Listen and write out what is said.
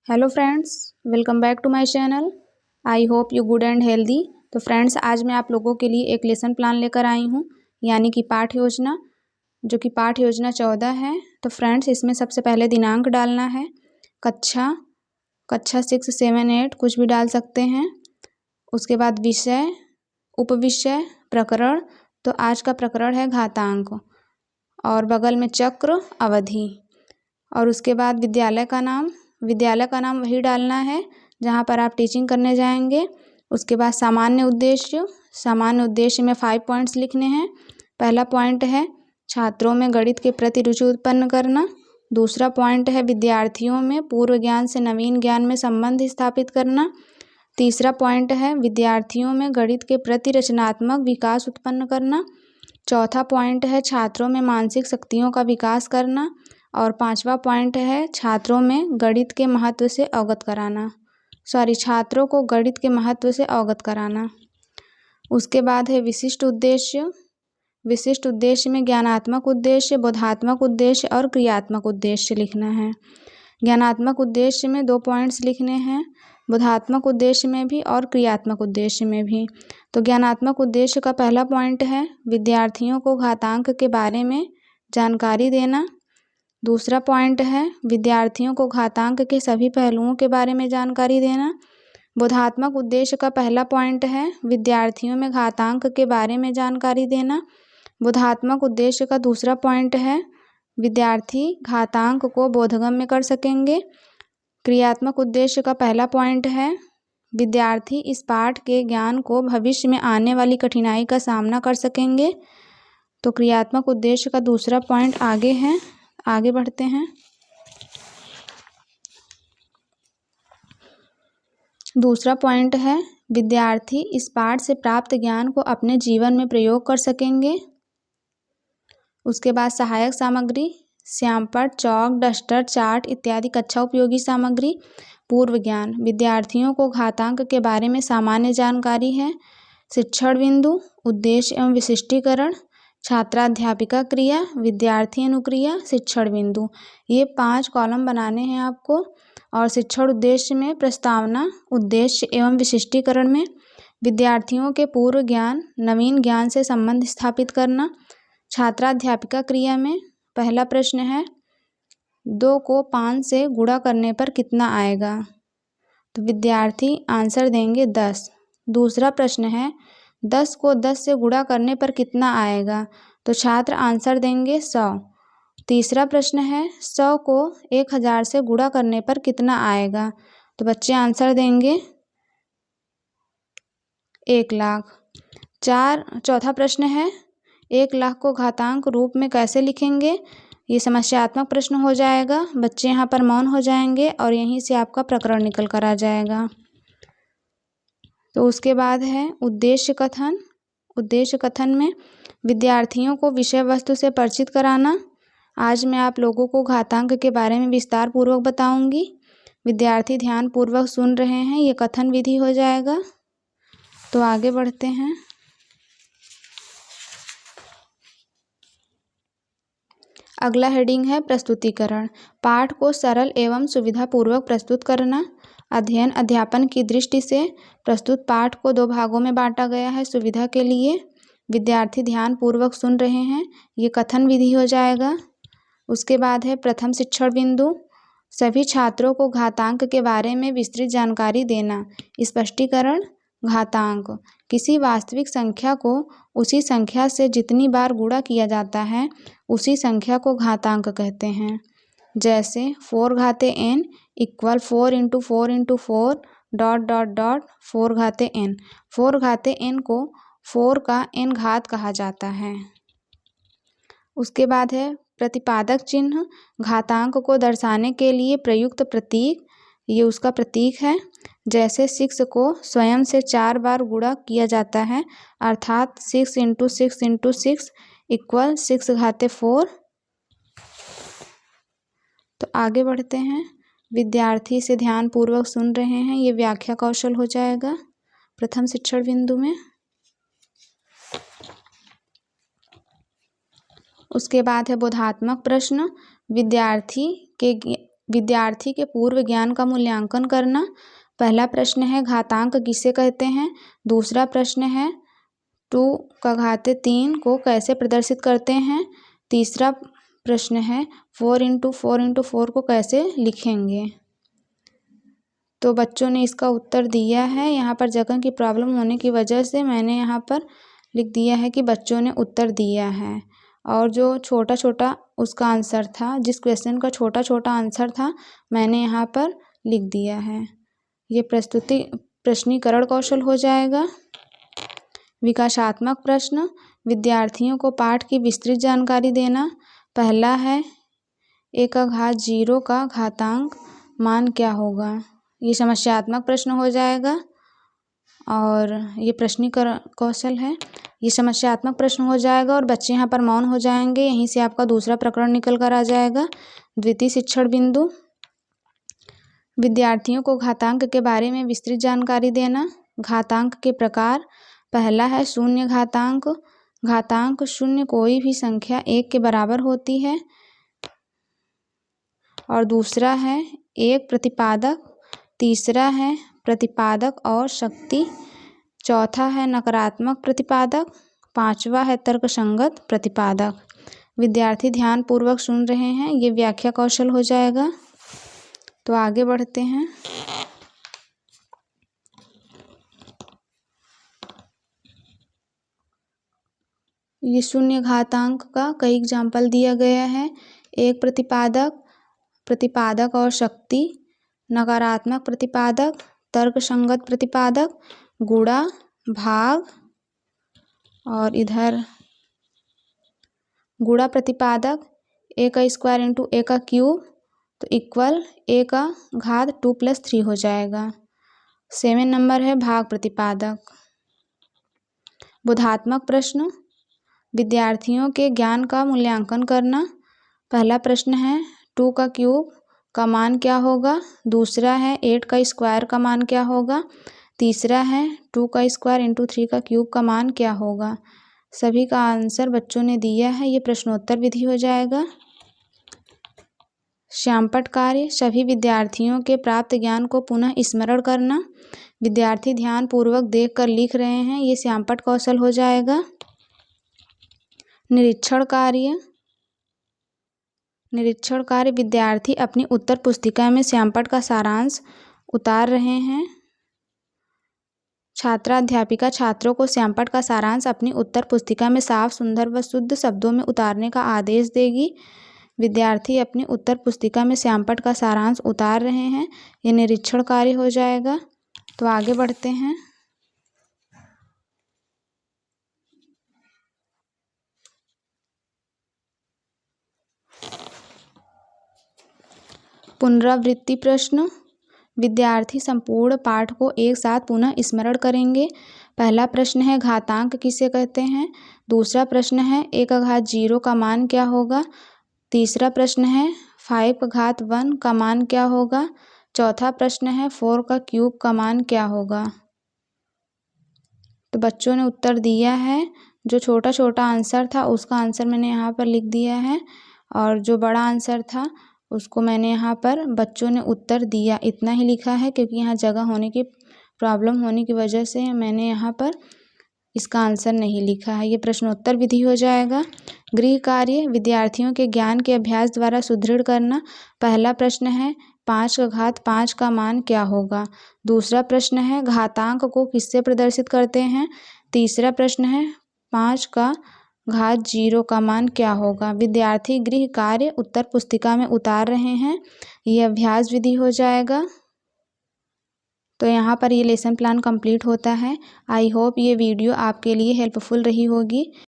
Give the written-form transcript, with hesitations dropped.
Hello friends, welcome back to my channel. I hope you good and healthy. तो friends, आज मैं आप लोगों के लिए एक लेसन प्लान लेकर आई हूँ, यानी कि पाठ योजना, जो कि पाठ योजना 14 है। तो फ्रेंड्स, इसमें सबसे पहले दिनांक डालना है। कक्षा 6, 7, 8 कुछ भी डाल सकते हैं। उसके बाद विषय, उपविषय, प्रकरण। तो आज का प्रकरण है घातांक, और बगल में चक्र, अवधि। और उसके बाद विद्यालय का नाम वही डालना है जहाँ पर आप टीचिंग करने जाएंगे। उसके बाद सामान्य उद्देश्य में 5 पॉइंट्स लिखने हैं। पहला पॉइंट है छात्रों में गणित के प्रति रुचि उत्पन्न करना। दूसरा पॉइंट है विद्यार्थियों में पूर्व ज्ञान से नवीन ज्ञान में संबंध स्थापित करना। तीसरा पॉइंट है विद्यार्थियों में गणित के प्रति रचनात्मक विकास उत्पन्न करना। चौथा पॉइंट है छात्रों में मानसिक शक्तियों का विकास करना। और पांचवा पॉइंट है छात्रों को गणित के महत्व से अवगत कराना। उसके बाद है विशिष्ट उद्देश्य में ज्ञानात्मक उद्देश्य, बोधात्मक उद्देश्य और क्रियात्मक उद्देश्य लिखना है। ज्ञानात्मक उद्देश्य में 2 पॉइंट्स लिखने हैं, बोधात्मक उद्देश्य में भी और क्रियात्मक उद्देश्य में भी। तो ज्ञानात्मक उद्देश्य का पहला पॉइंट है विद्यार्थियों को घातांक के बारे में जानकारी देना। दूसरा पॉइंट है विद्यार्थियों को घातांक के सभी पहलुओं के बारे में जानकारी देना। बोधात्मक उद्देश्य का पहला पॉइंट है विद्यार्थियों में घातांक के बारे में जानकारी देना। बोधात्मक उद्देश्य का दूसरा पॉइंट है विद्यार्थी घातांक को बोधगम्य कर सकेंगे। क्रियात्मक उद्देश्य का पहला पॉइंट है विद्यार्थी इस पाठ के ज्ञान को भविष्य में आने वाली कठिनाई का सामना कर सकेंगे। तो क्रियात्मक उद्देश्य का दूसरा पॉइंट आगे बढ़ते हैं। दूसरा पॉइंट है विद्यार्थी इस पाठ से प्राप्त ज्ञान को अपने जीवन में प्रयोग कर सकेंगे। उसके बाद सहायक सामग्री, श्यामपट्ट, चौक, डस्टर, चार्ट इत्यादि कक्षा उपयोगी सामग्री। पूर्व ज्ञान, विद्यार्थियों को घातांक के बारे में सामान्य जानकारी है। शिक्षण बिंदु, उद्देश्य एवं विशिष्टीकरण, छात्राध्यापिका क्रिया, विद्यार्थी अनुक्रिया, शिक्षण बिंदु। ये 5 कॉलम बनाने हैं आपको। और शिक्षण उद्देश्य में प्रस्तावना, उद्देश्य एवं विशिष्टीकरण में विद्यार्थियों के पूर्व ज्ञान, नवीन ज्ञान से संबंध स्थापित करना। छात्राध्यापिका क्रिया में पहला प्रश्न है 2 को 5 से गुणा करने पर कितना आएगा। तो विद्यार्थी आंसर देंगे 10। दूसरा प्रश्न है 10 को 10 से गुणा करने पर कितना आएगा। तो छात्र आंसर देंगे 100। तीसरा प्रश्न है 100 को 1000 से गुणा करने पर कितना आएगा। तो बच्चे आंसर देंगे 1 लाख। चौथा प्रश्न है 1 लाख को घातांक रूप में कैसे लिखेंगे। ये समस्यात्मक प्रश्न हो जाएगा। बच्चे यहाँ पर मौन हो जाएंगे और यहीं से आपका प्रकरण निकल कर आ जाएगा। तो उसके बाद है उद्देश्य कथन में विद्यार्थियों को विषय वस्तु से परिचित कराना। आज मैं आप लोगों को घातांक के बारे में विस्तार पूर्वक बताऊंगी। विद्यार्थी ध्यान पूर्वक सुन रहे हैं, ये कथन विधि हो जाएगा। तो आगे बढ़ते हैं। अगला हेडिंग है प्रस्तुतिकरण। पाठ को सरल एवं सुविधापूर्वक प्रस्तुत करना। अध्ययन अध्यापन की दृष्टि से प्रस्तुत पाठ को 2 भागों में बांटा गया है सुविधा के लिए। विद्यार्थी ध्यान पूर्वक सुन रहे हैं, ये कथन विधि हो जाएगा। उसके बाद है प्रथम शिक्षण बिंदु, सभी छात्रों को घातांक के बारे में विस्तृत जानकारी देना। स्पष्टीकरण, घातांक किसी वास्तविक संख्या को उसी संख्या से जितनी बार गुणा किया जाता है उसी संख्या को घातांक कहते हैं। जैसे 4 घाते n इक्वल 4 × 4 × 4 ... 4 घाते n। 4 घाते n को 4 का n घात कहा जाता है। उसके बाद है प्रतिपादक चिन्ह, घातांक को दर्शाने के लिए प्रयुक्त प्रतीक, ये उसका प्रतीक है। जैसे 6 को स्वयं से 4 बार गुणा किया जाता है, अर्थात 6 × 6 × 6 इक्वल 6 घाते 4। तो आगे बढ़ते हैं। विद्यार्थी से ध्यान पूर्वक सुन रहे हैं, ये व्याख्या कौशल हो जाएगा प्रथम शिक्षण बिंदु में। उसके बाद है बोधात्मक प्रश्न, विद्यार्थी के विद्यार्थी के पूर्व ज्ञान का मूल्यांकन करना। पहला प्रश्न है घातांक किसे कहते हैं। दूसरा प्रश्न है 2 का घात 3 को कैसे प्रदर्शित करते हैं। तीसरा प्रश्न है 4 × 4 × 4 को कैसे लिखेंगे। तो बच्चों ने इसका उत्तर दिया है। यहाँ पर जगह की प्रॉब्लम होने की वजह से मैंने यहाँ पर लिख दिया है कि बच्चों ने उत्तर दिया है। और जो छोटा छोटा उसका आंसर था, जिस क्वेश्चन का छोटा छोटा आंसर था, मैंने यहाँ पर लिख दिया है। ये प्रश्नीकरण कौशल हो जाएगा। विकासात्मक प्रश्न, विद्यार्थियों को पाठ की विस्तृत जानकारी देना। पहला है 1 का घात 0 का घातांक मान क्या होगा। ये समस्यात्मक प्रश्न हो जाएगा और ये प्रश्नीकरण कौशल है। ये समस्यात्मक प्रश्न हो जाएगा और बच्चे यहाँ पर मौन हो जाएंगे। यहीं से आपका दूसरा प्रकरण निकल कर आ जाएगा। द्वितीय शिक्षण बिंदु, विद्यार्थियों को घातांक के बारे में विस्तृत जानकारी देना। घातांक के प्रकार, पहला है शून्य घातांक। घातांक शून्य कोई भी संख्या 1 के बराबर होती है। और दूसरा है एक प्रतिपादक। तीसरा है प्रतिपादक और शक्ति। चौथा है नकारात्मक प्रतिपादक। पांचवा है तर्कसंगत प्रतिपादक। विद्यार्थी ध्यानपूर्वक सुन रहे हैं, ये व्याख्या कौशल हो जाएगा। तो आगे बढ़ते हैं। ये शून्य घातांक का कई एग्जाम्पल दिया गया है। एक प्रतिपादक, प्रतिपादक और शक्ति, नकारात्मक प्रतिपादक, तर्कसंगत प्रतिपादक, गुणा, भाग और इधर गुणा प्रतिपादक a² × a³ तो इक्वल a का घात 2 + 3 हो जाएगा। 7 नंबर है भाग प्रतिपादक। बोधात्मक प्रश्न, विद्यार्थियों के ज्ञान का मूल्यांकन करना। पहला प्रश्न है 2³ का मान क्या होगा। दूसरा है 8² का मान क्या होगा। तीसरा है 2² × 3³ का मान क्या होगा। सभी का आंसर बच्चों ने दिया है। ये प्रश्नोत्तर विधि हो जाएगा। श्यामपट्ट कार्य, सभी विद्यार्थियों के प्राप्त ज्ञान को पुनः स्मरण करना। विद्यार्थी ध्यानपूर्वक देखकर लिख रहे हैं, ये श्यामपट्ट कौशल हो जाएगा। निरीक्षण कार्य, निरीक्षण कार्य विद्यार्थी अपनी उत्तर पुस्तिका में श्यामपट्ट का सारांश उतार रहे हैं। छात्राध्यापिका छात्रों को श्यामपट्ट का सारांश अपनी उत्तर पुस्तिका में साफ, सुंदर व शुद्ध शब्दों में उतारने का आदेश देगी। विद्यार्थी अपनी उत्तर पुस्तिका में श्यामपट्ट का सारांश उतार रहे हैं, ये निरीक्षण कार्य हो जाएगा। तो आगे बढ़ते हैं। पुनरावृत्ति प्रश्न, विद्यार्थी संपूर्ण पाठ को एक साथ पुनः स्मरण करेंगे। पहला प्रश्न है घातांक किसे कहते हैं। दूसरा प्रश्न है 1 का घात 0 का मान क्या होगा। तीसरा प्रश्न है 5 का घात 1 का मान क्या होगा। चौथा प्रश्न है 4³ का मान क्या होगा। तो बच्चों ने उत्तर दिया है। जो छोटा छोटा आंसर था उसका आंसर मैंने यहाँ पर लिख दिया है और जो बड़ा आंसर था उसको मैंने यहाँ पर बच्चों ने उत्तर दिया इतना ही लिखा है, क्योंकि यहाँ जगह होने की प्रॉब्लम होने की वजह से मैंने यहाँ पर इसका आंसर नहीं लिखा है। ये प्रश्नोत्तर विधि हो जाएगा। गृह कार्य, विद्यार्थियों के ज्ञान के अभ्यास द्वारा सुदृढ़ करना। पहला प्रश्न है 5 का घात 5 का मान क्या होगा। दूसरा प्रश्न है घातांक को किससे प्रदर्शित करते हैं। तीसरा प्रश्न है 5 का घात 0 का मान क्या होगा। विद्यार्थी गृह कार्य उत्तर पुस्तिका में उतार रहे हैं, ये अभ्यास विधि हो जाएगा। तो यहाँ पर ये लेसन प्लान कंप्लीट होता है। आई होप ये वीडियो आपके लिए हेल्पफुल रही होगी।